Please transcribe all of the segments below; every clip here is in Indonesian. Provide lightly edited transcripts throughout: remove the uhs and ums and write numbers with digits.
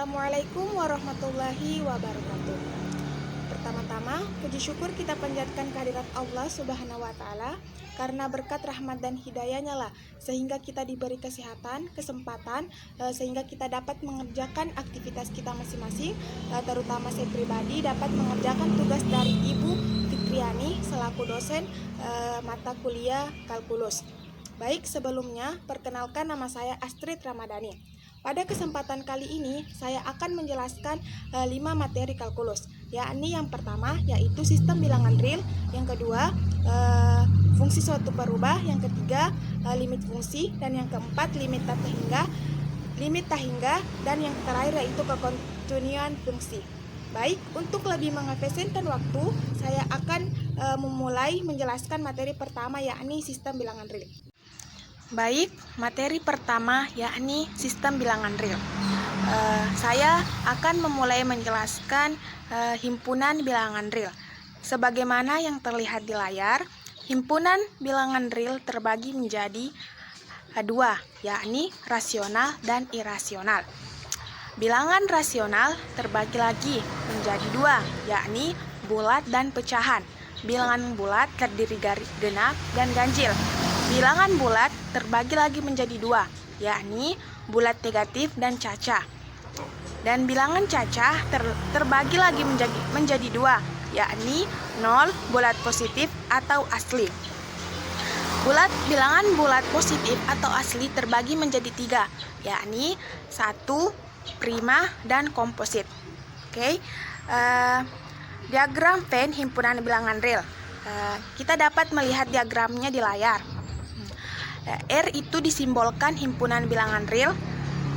Assalamualaikum warahmatullahi wabarakatuh. Pertama-tama, puji syukur kita panjatkan kehadirat Allah Subhanahu wa Ta'ala, karena berkat rahmat dan hidayahnya lah sehingga kita diberi kesehatan, kesempatan, sehingga kita dapat mengerjakan aktivitas kita masing-masing, terutama saya pribadi dapat mengerjakan tugas dari Ibu Fitriani selaku dosen mata kuliah kalkulus. Baik, sebelumnya perkenalkan, nama saya Astrid Ramadhani. Pada kesempatan kali ini saya akan menjelaskan 5 materi kalkulus, yakni yang pertama yaitu sistem bilangan real, yang kedua fungsi suatu perubah, yang ketiga limit fungsi, dan yang keempat limit tak hingga, dan yang terakhir yaitu kekontinuan fungsi. Baik, untuk lebih mengefisienkan waktu, saya akan memulai menjelaskan materi pertama yakni sistem bilangan real. Baik, materi pertama yakni sistem bilangan real. Saya akan memulai menjelaskan himpunan bilangan real. Sebagaimana yang terlihat di layar, himpunan bilangan real terbagi menjadi dua, yakni rasional dan irasional. Bilangan rasional terbagi lagi menjadi dua, yakni bulat dan pecahan. Bilangan bulat terdiri dari genap dan ganjil. Bilangan bulat terbagi lagi menjadi dua, yakni bulat negatif dan cacah. Dan bilangan cacah terbagi lagi menjadi dua, yakni 0, bulat positif atau asli. Bilangan bulat positif atau asli terbagi menjadi tiga, yakni 1, prima, dan komposit. Oke. Diagram Venn himpunan bilangan real. Kita dapat melihat diagramnya di layar. R itu disimbolkan himpunan bilangan real,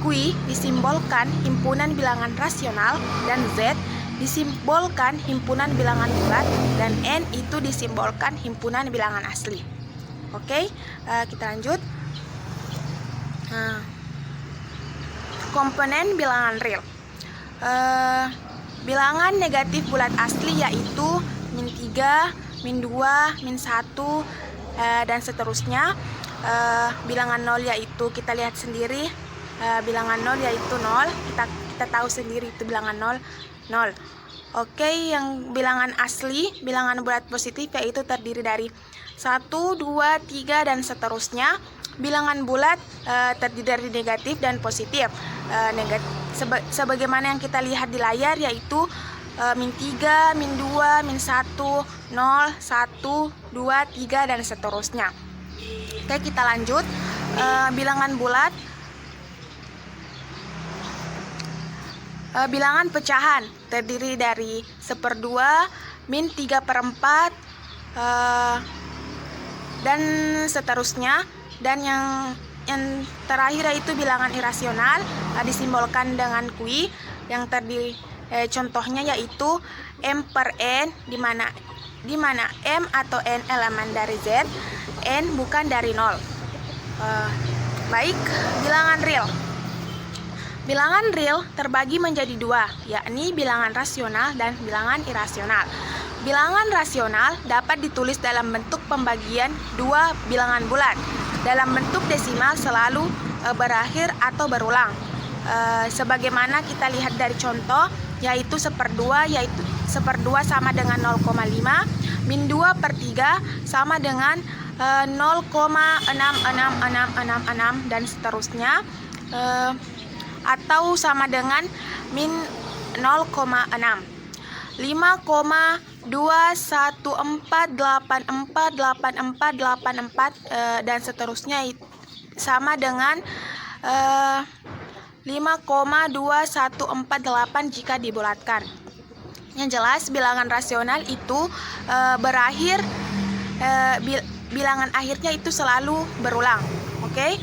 Q disimbolkan himpunan bilangan rasional, dan Z disimbolkan himpunan bilangan bulat, dan N itu disimbolkan himpunan bilangan asli. Oke, kita lanjut. Komponen bilangan real. Bilangan negatif bulat asli yaitu -3, -2, -1, dan seterusnya. Bilangan 0 yaitu kita lihat sendiri, bilangan 0 yaitu 0, kita tahu sendiri itu bilangan 0. Oke, yang bilangan asli, bilangan bulat positif yaitu terdiri dari 1, 2, 3, dan seterusnya. Bilangan bulat terdiri dari negatif dan positif. Sebagaimana yang kita lihat di layar yaitu -3, -2, -1, 0, 1, 2, 3, dan seterusnya. Oke, kita lanjut. Bilangan bulat, bilangan pecahan terdiri dari 1/2, -3/4, dan seterusnya. Dan yang terakhir yaitu bilangan irasional, disimbolkan dengan Q, yang terdiri contohnya yaitu M/N, di mana M atau N elemen dari Z, N bukan dari 0. Baik, bilangan real. Bilangan real terbagi menjadi dua, yakni bilangan rasional dan bilangan irasional. Bilangan rasional dapat ditulis dalam bentuk pembagian dua bilangan bulat. Dalam bentuk desimal selalu berakhir atau berulang. Sebagaimana kita lihat dari contoh, yaitu 1/2, yaitu 1/2 sama dengan 0,5, -2/3 sama dengan 0,6666, dan seterusnya, atau sama dengan -0,6. 5,214848484, dan seterusnya sama dengan 5,2148 jika dibulatkan. Yang jelas, bilangan rasional itu berakhir, bilangan akhirnya itu selalu berulang. Oke.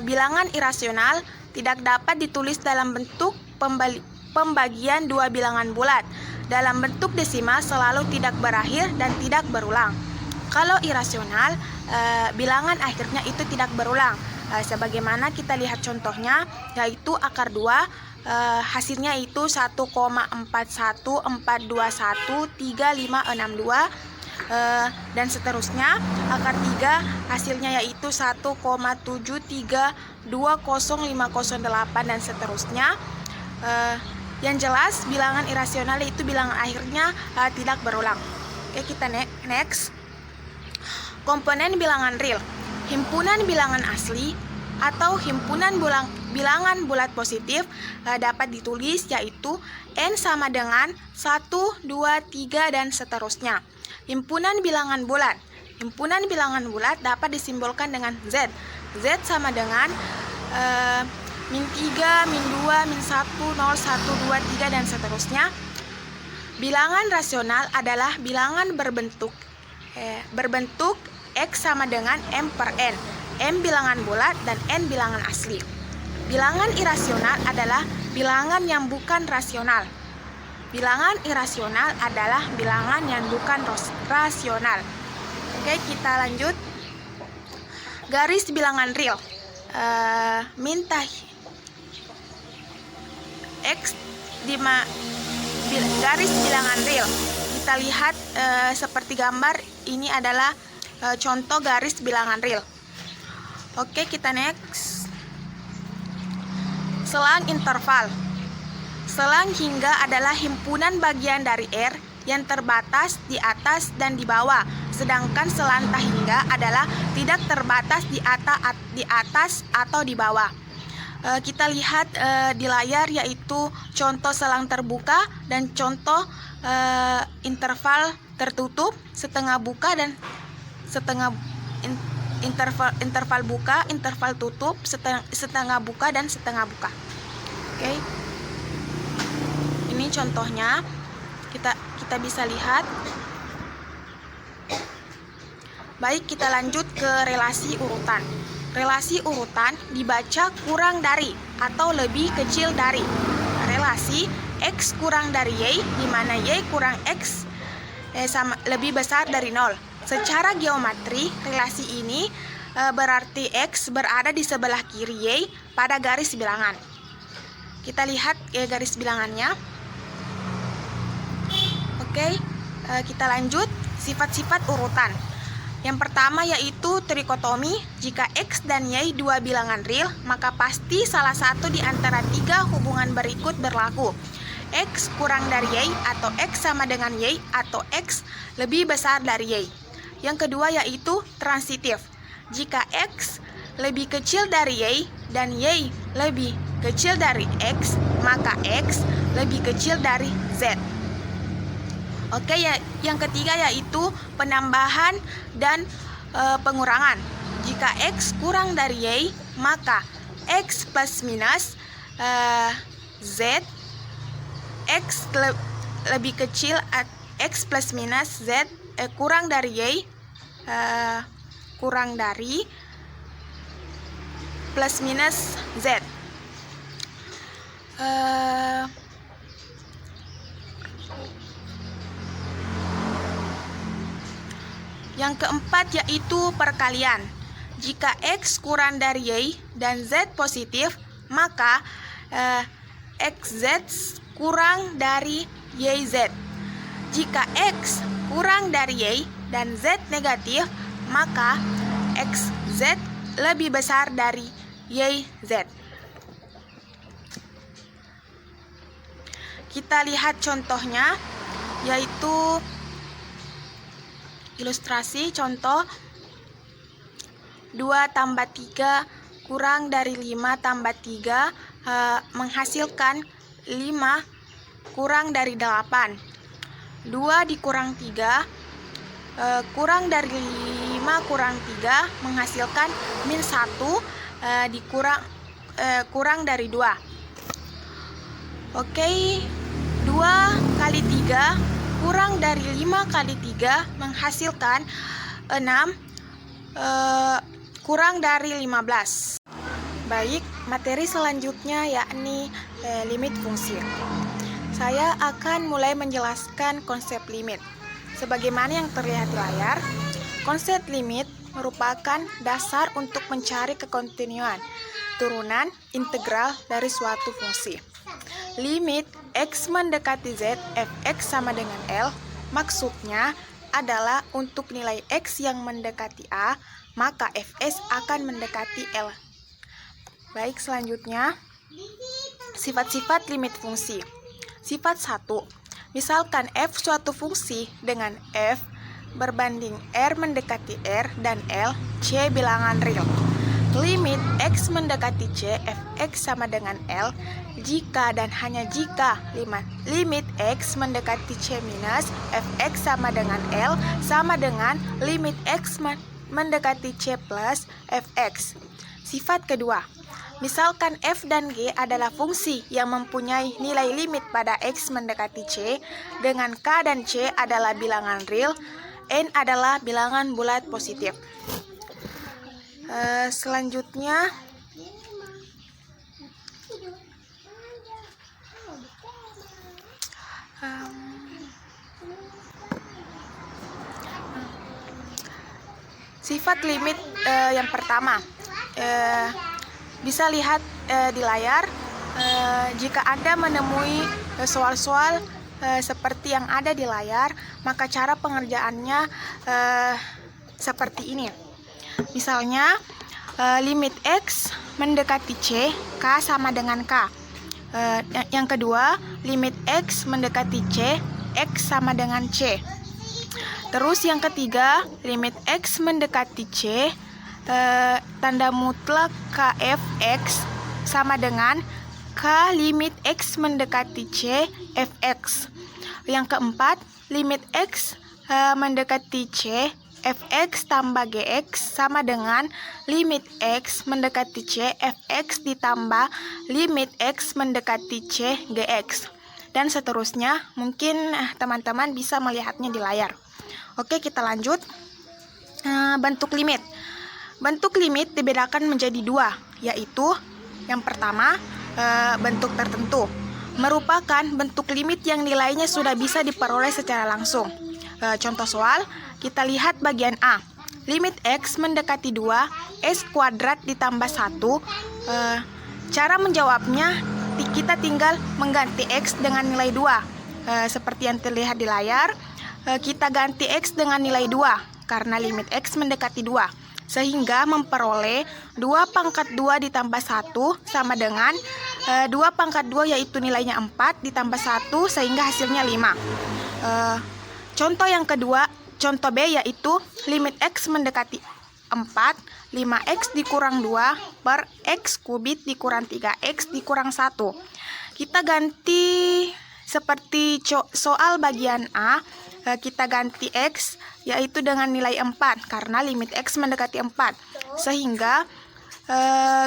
Bilangan irasional tidak dapat ditulis dalam bentuk pembagian dua bilangan bulat. Dalam bentuk desimal selalu tidak berakhir dan tidak berulang. Kalau irasional, bilangan akhirnya itu tidak berulang. Sebagaimana kita lihat contohnya, yaitu akar 2, hasilnya itu 1,414213562, dan seterusnya. Akar 3 hasilnya yaitu 1,7320508, dan seterusnya. Yang jelas bilangan irasional itu bilangan akhirnya tidak berulang. Oke, kita next. Komponen bilangan real. Himpunan bilangan asli atau himpunan bilangan bulat positif dapat ditulis yaitu N sama dengan 1, 2, 3, dan seterusnya. Himpunan bilangan bulat. Himpunan bilangan bulat dapat disimbolkan dengan Z. Z sama dengan min 3, min 2, min 1, 0, 1, 2, 3, dan seterusnya. Bilangan rasional adalah bilangan berbentuk X sama dengan M per N. M bilangan bulat dan N bilangan asli. Bilangan irasional adalah bilangan yang bukan rasional. Bilangan irasional adalah bilangan yang bukan rasional. Oke, kita lanjut. Garis bilangan real. Minta X di garis bilangan real. Kita lihat seperti gambar, ini adalah contoh garis bilangan real. Oke, kita next. Selang interval. Selang hingga adalah himpunan bagian dari R yang terbatas di atas dan di bawah, sedangkan selang tak hingga adalah tidak terbatas di atas atau di bawah. Kita lihat di layar, yaitu contoh selang terbuka dan contoh interval tertutup, setengah buka dan setengah interval buka, interval tutup, setengah buka dan setengah buka. Oke. Ini contohnya. Kita bisa lihat. Baik, kita lanjut ke relasi urutan. Relasi urutan dibaca kurang dari atau lebih kecil dari relasi X kurang dari Y, di mana Y kurang X lebih besar dari 0. Secara geometri, relasi ini berarti X berada di sebelah kiri Y pada garis bilangan. Kita lihat garis bilangannya. Oke, kita lanjut. Sifat-sifat urutan. Yang pertama yaitu trikotomi. Jika X dan Y dua bilangan real, maka pasti salah satu di antara tiga hubungan berikut berlaku. X kurang dari Y atau X sama dengan Y atau X lebih besar dari Y. Yang kedua yaitu transitif. Jika X lebih kecil dari Y dan Y lebih kecil dari X, maka X lebih kecil dari Z. Oke, yang ketiga yaitu penambahan dan pengurangan. Jika X kurang dari Y, maka X plus minus Z. X lebih kecil, X plus minus Z kurang dari Y, kurang dari plus minus Z. Yang keempat yaitu perkalian. Jika X kurang dari Y dan Z positif, maka XZ kurang dari YZ. Jika X kurang dari Y dan Z negatif, maka XZ lebih besar dari YZ. Kita lihat contohnya, yaitu ilustrasi contoh 2 tambah 3 kurang dari 5 tambah 3 menghasilkan 5 kurang dari 8. 2 dikurang 3 kurang dari 5 kurang 3 menghasilkan min 1 kurang dari 2. Oke, 2 kali 3 kurang dari 5 kali 3 menghasilkan 6 kurang dari 15. Baik, materi selanjutnya yakni limit fungsi. Saya akan mulai menjelaskan konsep limit. Sebagaimana yang terlihat di layar, konsep limit merupakan dasar untuk mencari kekontinuan turunan integral dari suatu fungsi. Limit X mendekati Z, fx sama dengan L, maksudnya adalah untuk nilai X yang mendekati A, maka fs akan mendekati L. Baik, selanjutnya Sifat-sifat limit fungsi. Sifat 1. Misalkan f suatu fungsi dengan f berbanding r mendekati r dan l, c bilangan real. Limit x mendekati c, fx sama dengan l, jika dan hanya jika limit x mendekati c minus, fx sama dengan l, sama dengan limit x mendekati c plus, fx. Sifat kedua. Misalkan f dan g adalah fungsi yang mempunyai nilai limit pada x mendekati c, dengan k dan c adalah bilangan real, n adalah bilangan bulat positif. Selanjutnya, sifat limit yang pertama. Bisa lihat di layar, jika Anda menemui soal-soal seperti yang ada di layar, maka cara pengerjaannya seperti ini. Misalnya, limit x mendekati c, k sama dengan k. Yang kedua, limit x mendekati c, x sama dengan c. Terus yang ketiga, limit x mendekati c, tanda mutlak kfx sama dengan k limit x mendekati c, fx. Yang keempat, limit x mendekati c, fx tambah gx sama dengan limit x mendekati c, fx ditambah limit x mendekati c, gx. Dan seterusnya, mungkin teman-teman bisa melihatnya di layar. Oke, kita lanjut. Bentuk limit. Bentuk limit dibedakan menjadi dua, yaitu yang pertama, bentuk tertentu. Merupakan bentuk limit yang nilainya sudah bisa diperoleh secara langsung. Contoh soal, kita lihat bagian A. Limit x mendekati 2, s kuadrat ditambah 1. Cara menjawabnya, kita tinggal mengganti x dengan nilai 2. Seperti yang terlihat di layar, kita ganti x dengan nilai 2, karena limit x mendekati 2. Sehingga memperoleh 2 pangkat 2 ditambah 1 sama dengan 2 pangkat 2 yaitu nilainya 4 ditambah 1 sehingga hasilnya 5. Contoh yang kedua, contoh B yaitu limit x mendekati 4, 5x dikurang 2 per x kubit dikurang 3x dikurang 1. Kita ganti seperti soal bagian A, kita ganti x yaitu dengan nilai 4 karena limit x mendekati 4. Sehingga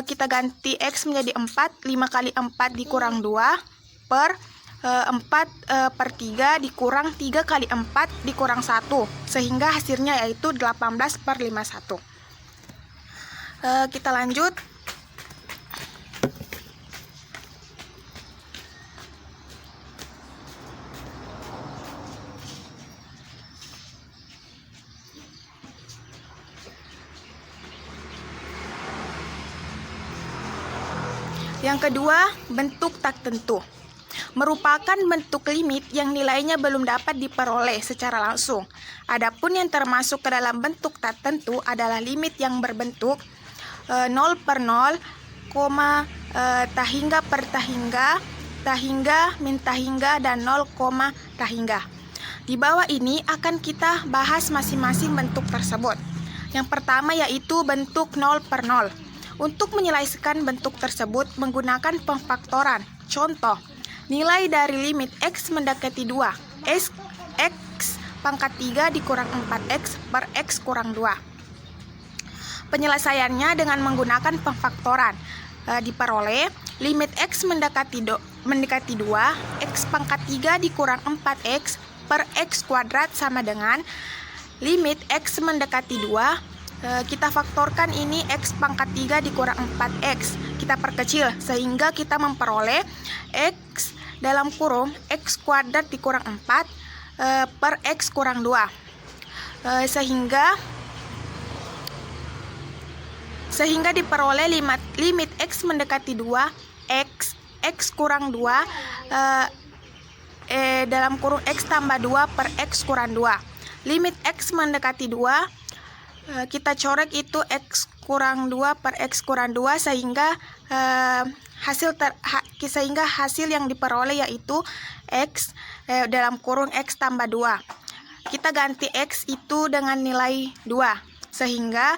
kita ganti x menjadi 4, 5 kali 4 dikurang 2 per 4 per 3 dikurang 3 kali 4 dikurang 1. Sehingga hasilnya yaitu 18 per 51. Kita lanjut. Yang kedua, bentuk tak tentu. Merupakan bentuk limit yang nilainya belum dapat diperoleh secara langsung. Adapun yang termasuk ke dalam bentuk tak tentu adalah limit yang berbentuk 0 per 0, tahingga per tahingga, min tahingga, dan 0, tahingga. Di bawah ini akan kita bahas masing-masing bentuk tersebut. Yang pertama yaitu bentuk 0 per 0. Untuk menyelesaikan bentuk tersebut menggunakan pemfaktoran. Contoh, nilai dari limit x mendekati 2, x pangkat 3 dikurang 4x per x kurang 2. Penyelesaiannya dengan menggunakan pemfaktoran. Diperoleh limit x mendekati 2, x pangkat 3 dikurang 4x per x kuadrat sama dengan limit x mendekati 2, kita faktorkan ini x pangkat 3 dikurang 4x. Kita perkecil sehingga kita memperoleh x dalam kurung x kuadrat dikurang 4 per x kurang 2. Sehingga diperoleh limit x mendekati 2, x kurang 2 dalam kurung x tambah 2 per x kurang 2. Limit x mendekati 2, kita coret itu x kurang 2 per x kurang 2 sehingga sehingga hasil yang diperoleh yaitu X dalam kurung X tambah 2. Kita ganti X itu dengan nilai 2, sehingga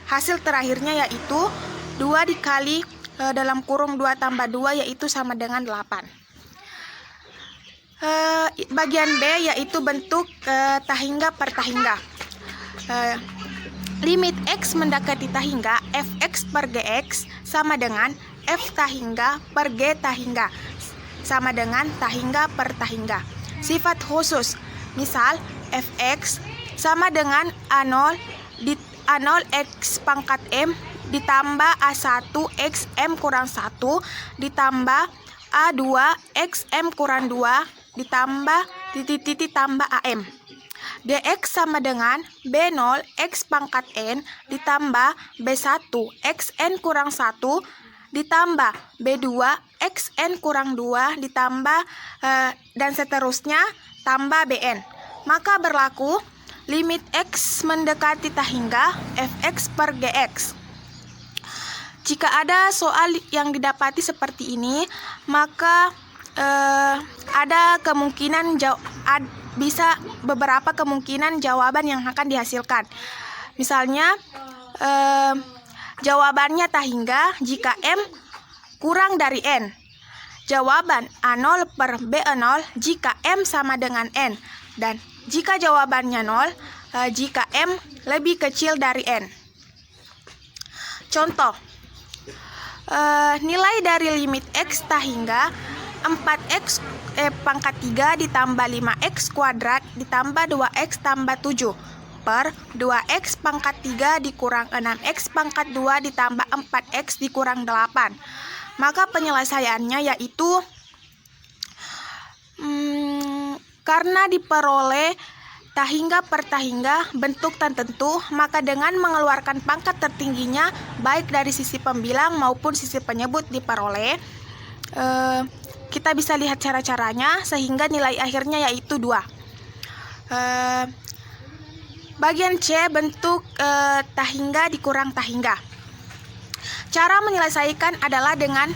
hasil terakhirnya yaitu 2 dikali dalam kurung 2 tambah 2 yaitu sama dengan 8. Bagian B yaitu bentuk tahingga per tahingga. Limit X mendekati tahingga, Fx per Gx sama dengan F tahingga per G tahingga, sama dengan tahingga per tahingga. Sifat khusus, misal Fx sama dengan A0 X pangkat M ditambah A1 X M kurang 1 ditambah A2 X M kurang 2 ditambah titik-titik tambah AM. Dx sama dengan B0 X pangkat N ditambah B1 X N kurang 1 ditambah B2 X N kurang 2 ditambah dan seterusnya tambah Bn. Maka berlaku limit X mendekati tahingga Fx per Gx. Jika ada soal yang didapati seperti ini, maka ada kemungkinan bisa beberapa kemungkinan jawaban yang akan dihasilkan. Misalnya jawabannya tahingga jika M kurang dari N. Jawaban A0 per B0 jika M sama dengan N. Dan jika jawabannya 0 jika M lebih kecil dari N. Contoh, nilai dari limit X tahingga 4x pangkat 3 ditambah 5x kuadrat ditambah 2x tambah 7 per 2x pangkat 3 dikurang 6x pangkat 2 ditambah 4x dikurang 8. Maka penyelesaiannya yaitu karena diperoleh tahingga per tahingga bentuk tertentu, maka dengan mengeluarkan pangkat tertingginya baik dari sisi pembilang maupun sisi penyebut diperoleh, kita bisa lihat cara-caranya sehingga nilai akhirnya yaitu 2. Bagian C, bentuk tahingga dikurang tahingga. Cara menyelesaikan adalah dengan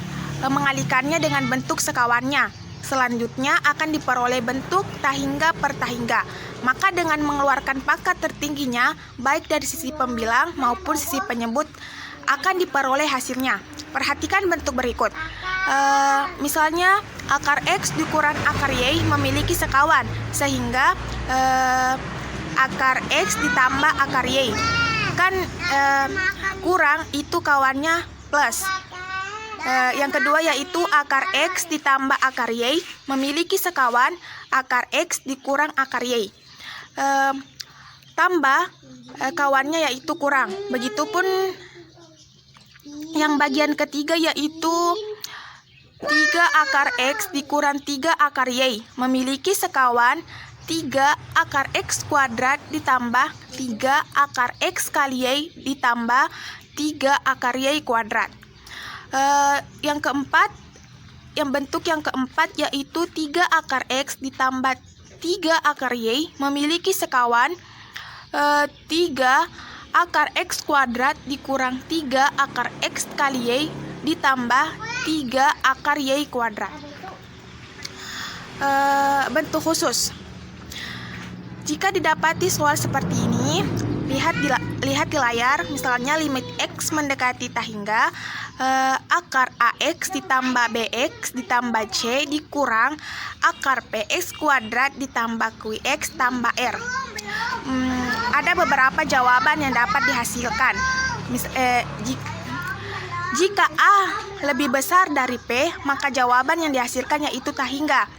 mengalihkannya dengan bentuk sekawannya. Selanjutnya akan diperoleh bentuk tahingga per tahingga. Maka dengan mengeluarkan pangkat tertingginya baik dari sisi pembilang maupun sisi penyebut akan diperoleh hasilnya. Perhatikan bentuk berikut. Misalnya akar X dikurang akar Y memiliki sekawan, sehingga akar X ditambah akar Y kan kurang itu kawannya plus. Yang kedua yaitu akar X ditambah akar Y memiliki sekawan akar X dikurang akar Y, tambah kawannya yaitu kurang. Begitupun yang bagian ketiga yaitu 3 akar X dikurang 3 akar Y memiliki sekawan 3 akar X kuadrat ditambah 3 akar X kali Y ditambah 3 akar Y kuadrat. Yang keempat, bentuk yang keempat yaitu 3 akar X ditambah 3 akar Y memiliki sekawan 3 akar X kuadrat dikurang 3 akar X kali Y ditambah 3 akar Y kuadrat. Bentuk khusus. Jika didapati soal seperti ini, lihat di layar, misalnya limit X mendekati tahingga, akar AX ditambah BX ditambah C dikurang akar PX kuadrat ditambah QX tambah R. Ada beberapa jawaban yang dapat dihasilkan. Jika A lebih besar dari P, maka jawaban yang dihasilkan yaitu tahingga.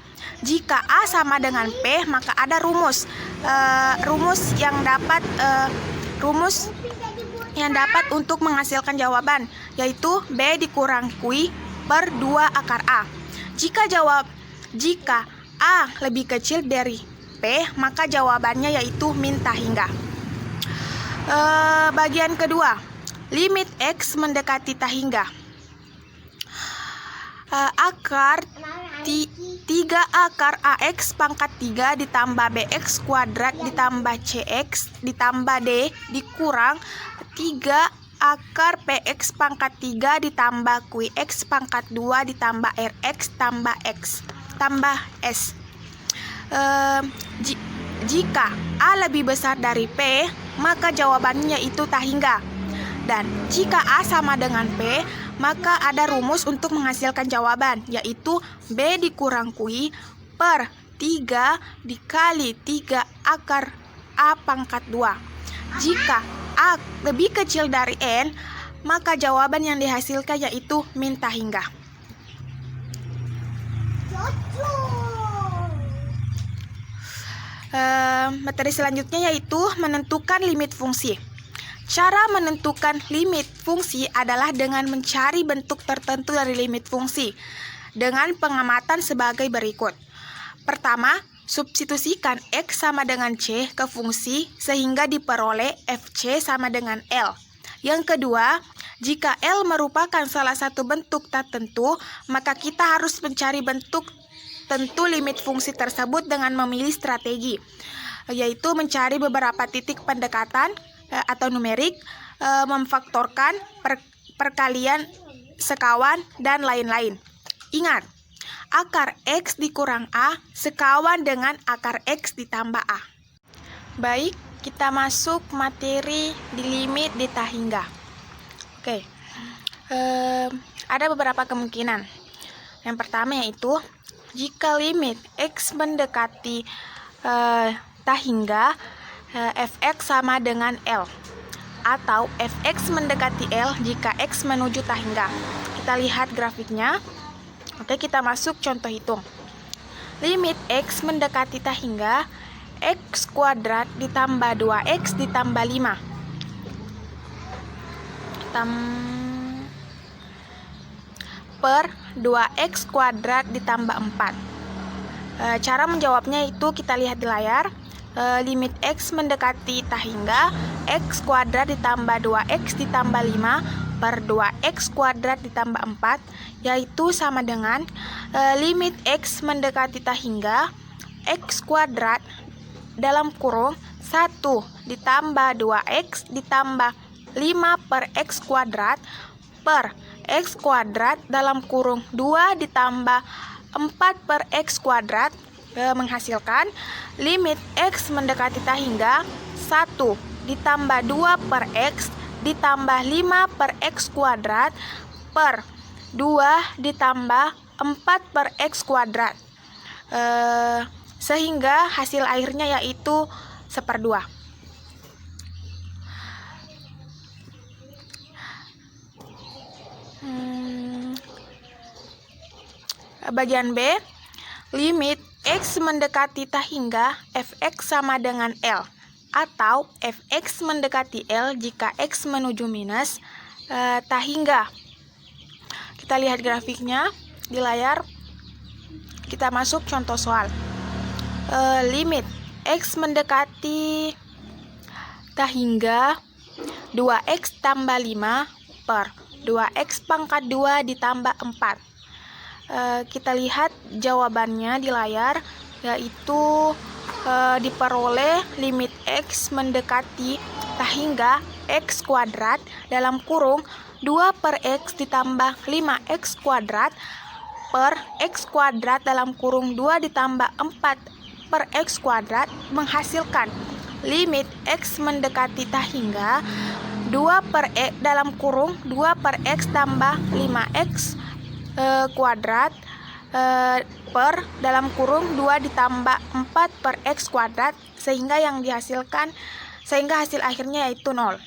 Jika A sama dengan P, maka ada rumus yang dapat untuk menghasilkan jawaban, yaitu B dikurang Q per 2 akar A. Jika A lebih kecil dari P, maka jawabannya yaitu min tahingga. Bagian kedua, limit X mendekati tahingga. Akar 3 akar AX pangkat 3 ditambah BX kuadrat ditambah CX ditambah D dikurang 3 akar px pangkat 3 ditambah qx pangkat 2 ditambah rx tambah x tambah s. Jika A lebih besar dari P, maka jawabannya itu tak hingga. Dan jika A sama dengan P, maka ada rumus untuk menghasilkan jawaban, yaitu B dikurang Q per 3 dikali 3 akar A pangkat 2. Jika A lebih kecil dari N, maka jawaban yang dihasilkan yaitu min tak hingga. Materi selanjutnya yaitu menentukan limit fungsi. Cara menentukan limit fungsi adalah dengan mencari bentuk tertentu dari limit fungsi dengan pengamatan sebagai berikut. Pertama, substitusikan X sama dengan C ke fungsi sehingga diperoleh FC sama dengan L. Yang kedua, jika L merupakan salah satu bentuk tak tentu, maka kita harus mencari bentuk tentu limit fungsi tersebut dengan memilih strategi, yaitu mencari beberapa titik pendekatan atau numerik, memfaktorkan, perkalian, sekawan, dan lain-lain. Ingat, akar X dikurang A sekawan dengan akar X ditambah A. Baik, kita masuk materi di limit di tak hingga. Oke, ada beberapa kemungkinan. Yang pertama yaitu jika limit X mendekati tak hingga, fx sama dengan L, atau fx mendekati L jika X menuju tak hingga. Kita lihat grafiknya. Oke, kita masuk contoh hitung. Limit X mendekati tak hingga, X kuadrat ditambah 2X ditambah 5 per 2X kuadrat ditambah 4. Cara menjawabnya itu kita lihat di layar. Limit X mendekati tak hingga, X kuadrat ditambah 2X ditambah 5 per 2X kuadrat ditambah 4, yaitu sama dengan limit X mendekati tak hingga, X kuadrat dalam kurung 1 ditambah 2X ditambah 5 per X kuadrat per X kuadrat dalam kurung 2 ditambah 4 per X kuadrat, menghasilkan limit X mendekati tak hingga 1 ditambah 2 per X ditambah 5 per X kuadrat per 2 ditambah 4 per X kuadrat, sehingga hasil akhirnya yaitu 1/2. Bagian B, limit X mendekati tak hingga, fx sama dengan L, atau fx mendekati L jika X menuju minus tak hingga. Kita lihat grafiknya di layar. Kita masuk contoh soal. Limit X mendekati tak hingga 2X tambah 5 per 2X pangkat 2 ditambah 4. Kita lihat jawabannya di layar, yaitu diperoleh limit X mendekati tak hingga X kuadrat dalam kurung 2 per X ditambah 5X kuadrat per X kuadrat dalam kurung 2 ditambah 4 per X kuadrat, menghasilkan limit X mendekati tak hingga 2 per X dalam kurung 2 per X tambah 5X kuadrat per dalam kurung 2 ditambah 4 per X kuadrat, sehingga hasil akhirnya yaitu 0.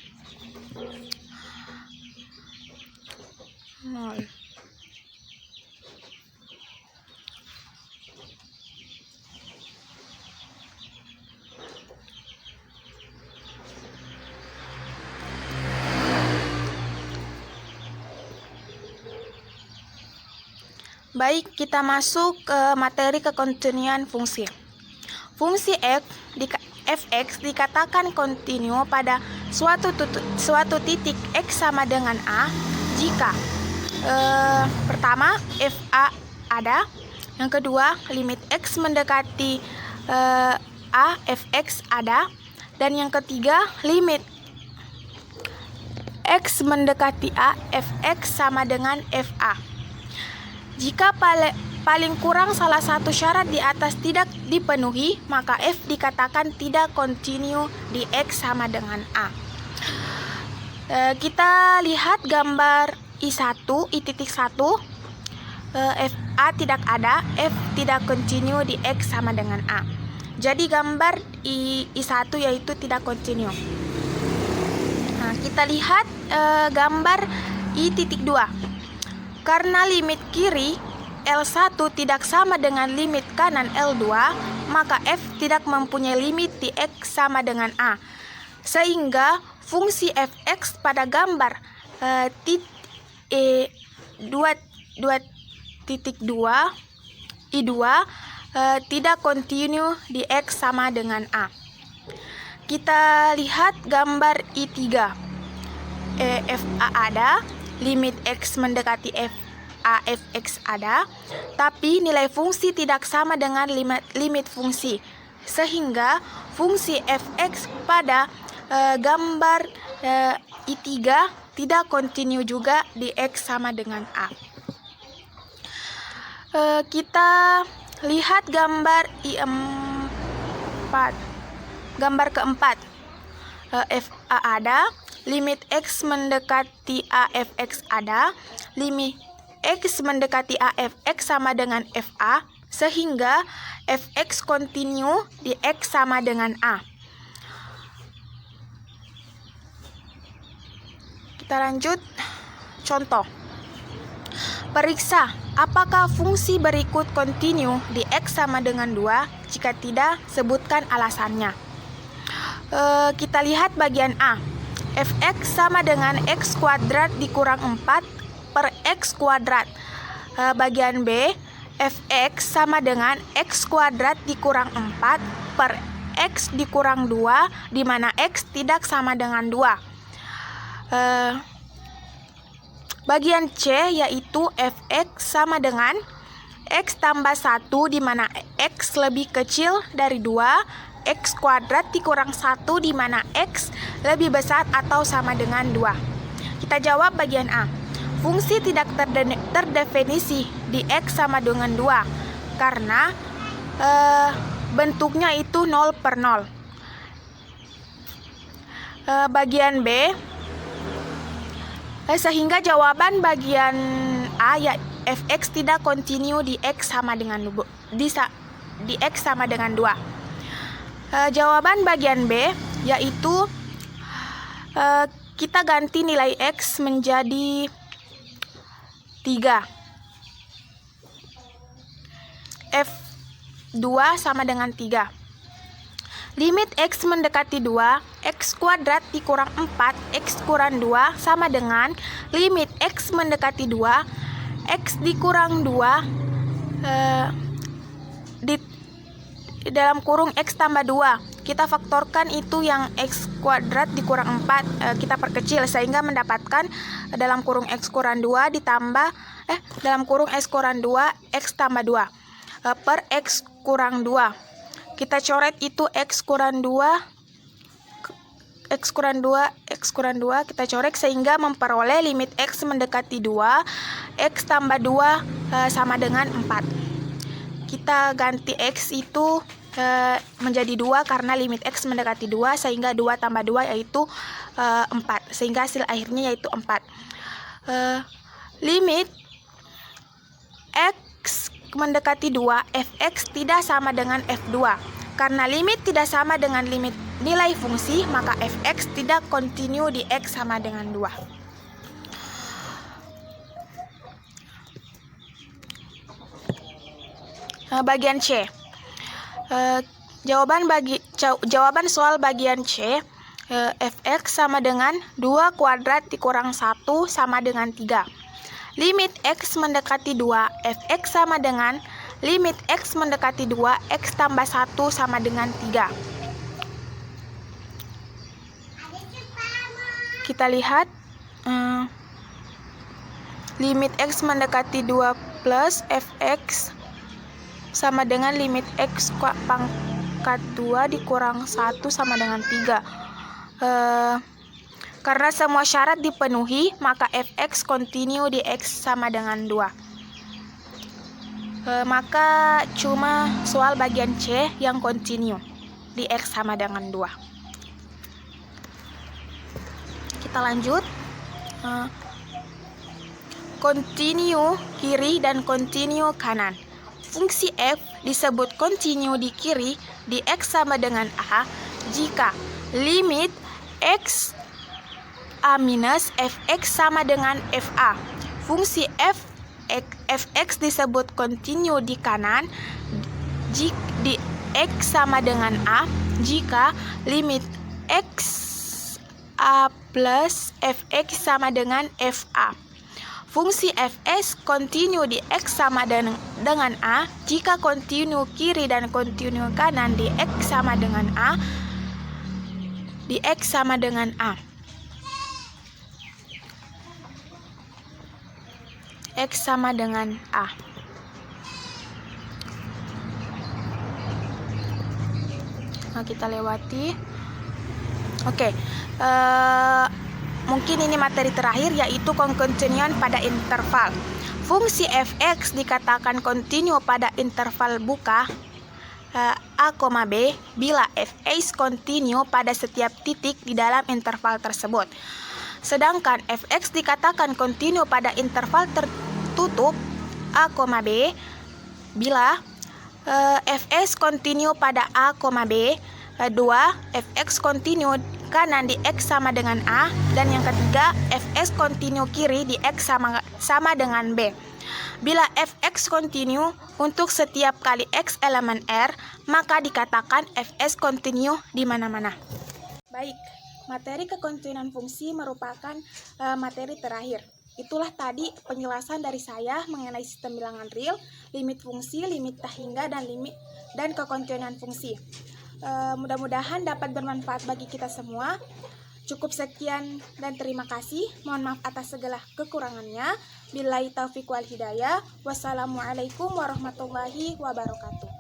Baik, kita masuk ke materi kekontinuan fungsi. Fungsi fx dikatakan kontinu pada suatu titik x sama dengan a jika pertama fa ada, yang kedua limit x mendekati a fx ada, dan yang ketiga limit X mendekati A, fx sama dengan fa. Jika paling kurang salah satu syarat di atas tidak dipenuhi, maka f dikatakan tidak kontinu di X sama dengan A. Kita lihat gambar I1, I.1, fa tidak ada, f tidak kontinu di X sama dengan A. Jadi gambar I1 yaitu tidak kontinu. Nah, kita lihat gambar I.2. Karena limit kiri L1 tidak sama dengan limit kanan L2, maka f tidak mempunyai limit di X sama dengan A. Sehingga fungsi fx pada gambar 2.2 I2 tidak kontinu di X sama dengan A. Kita lihat gambar I3. fa ada, limit X mendekati fa fx ada, tapi nilai fungsi tidak sama dengan limit fungsi, sehingga fungsi fx pada gambar I3 tidak kontinu juga di X sama dengan A. Kita lihat gambar I4. Gambar keempat, fa ada, limit X mendekati A fx ada, limit X mendekati A fx sama dengan fa, sehingga fx kontinu di X sama dengan A. Kita lanjut contoh. Periksa apakah fungsi berikut kontinu di X sama dengan 2, jika tidak, sebutkan alasannya. Kita lihat bagian A. Fx sama dengan X kuadrat dikurang 4 per X kuadrat. Bagian B. Fx sama dengan X kuadrat dikurang 4 per X dikurang 2, di mana X tidak sama dengan 2. Bagian C yaitu fx sama dengan X tambah 1, di mana X lebih kecil dari 2, X kuadrat dikurang 1, di mana X lebih besar atau sama dengan 2. Kita jawab bagian A. Fungsi tidak terdefinisi di X sama dengan 2, karena bentuknya itu 0 per 0. Bagian B, sehingga jawaban bagian A ya fx tidak kontinu di X sama dengan di X sama dengan 2. Jawaban bagian B yaitu kita ganti nilai X menjadi 3. F2 sama dengan 3. Limit X mendekati 2, X kuadrat dikurang 4, X kurang 2 sama dengan limit X mendekati 2, X dikurang 2 di dalam kurung X tambah 2. Kita faktorkan itu yang X kuadrat dikurang 4, kita perkecil sehingga mendapatkan dalam kurung X kurang 2 ditambah dalam kurung X kurang 2 X tambah 2 per X kurang 2. Kita coret itu X kurang 2, X kurang 2, X kurang 2, kita coret sehingga memperoleh limit X mendekati 2, X tambah 2 sama dengan 4. Kita ganti X itu menjadi 2 karena limit X mendekati 2, sehingga 2 tambah 2 yaitu 4, sehingga hasil akhirnya yaitu 4. Limit X mendekati 2, fx tidak sama dengan f2. Karena limit tidak sama dengan limit nilai fungsi, maka fx tidak kontinu di X sama dengan 2. Bagian C. Jawaban soal bagian C, fx sama dengan 2 kuadrat dikurang 1 sama dengan 3. Limit X mendekati 2, fx sama dengan limit X mendekati 2, X tambah 1 sama dengan 3. Kita lihat limit X mendekati 2 plus fx sama dengan limit X pangkat 2 dikurang 1 sama dengan 3. Karena semua syarat dipenuhi, maka fx kontinu di x sama dengan 2. Maka cuma soal bagian C yang kontinu di x sama dengan 2. Kita lanjut. Kontinu kiri dan kontinu kanan. Fungsi f disebut kontinu di kiri di x sama dengan a jika limit x a minus fx sama dengan fa. Fungsi fx disebut kontinu di kanan di x sama dengan a jika limit x a plus fx sama dengan fa. Fungsi fs kontinu di x sama dengan a jika kontinu kiri dan kontinu kanan di x sama dengan a di x sama dengan a. X sama dengan A. Nah, kita lewati. Oke, mungkin ini materi terakhir, yaitu kekontinuan pada interval. Fungsi fx dikatakan kontinu pada interval buka a, b bila fx kontinu pada setiap titik di dalam interval tersebut. Sedangkan fx dikatakan kontinu pada interval tertutup a, b bila fs kontinu pada a, b. 2. Fx kontinu kanan di x sama dengan a. Dan yang ketiga, fs kontinu kiri di x sama dengan b. Bila fx kontinu untuk setiap kali x elemen r, maka dikatakan fs kontinu di mana-mana. Baik. Materi kekontinuan fungsi merupakan materi terakhir. Itulah tadi penjelasan dari saya mengenai sistem bilangan real, limit fungsi, limit tak hingga, dan kekontinuan fungsi. Mudah-mudahan dapat bermanfaat bagi kita semua. Cukup sekian dan terima kasih. Mohon maaf atas segala kekurangannya. Billahi taufiq wal hidayah. Wassalamualaikum warahmatullahi wabarakatuh.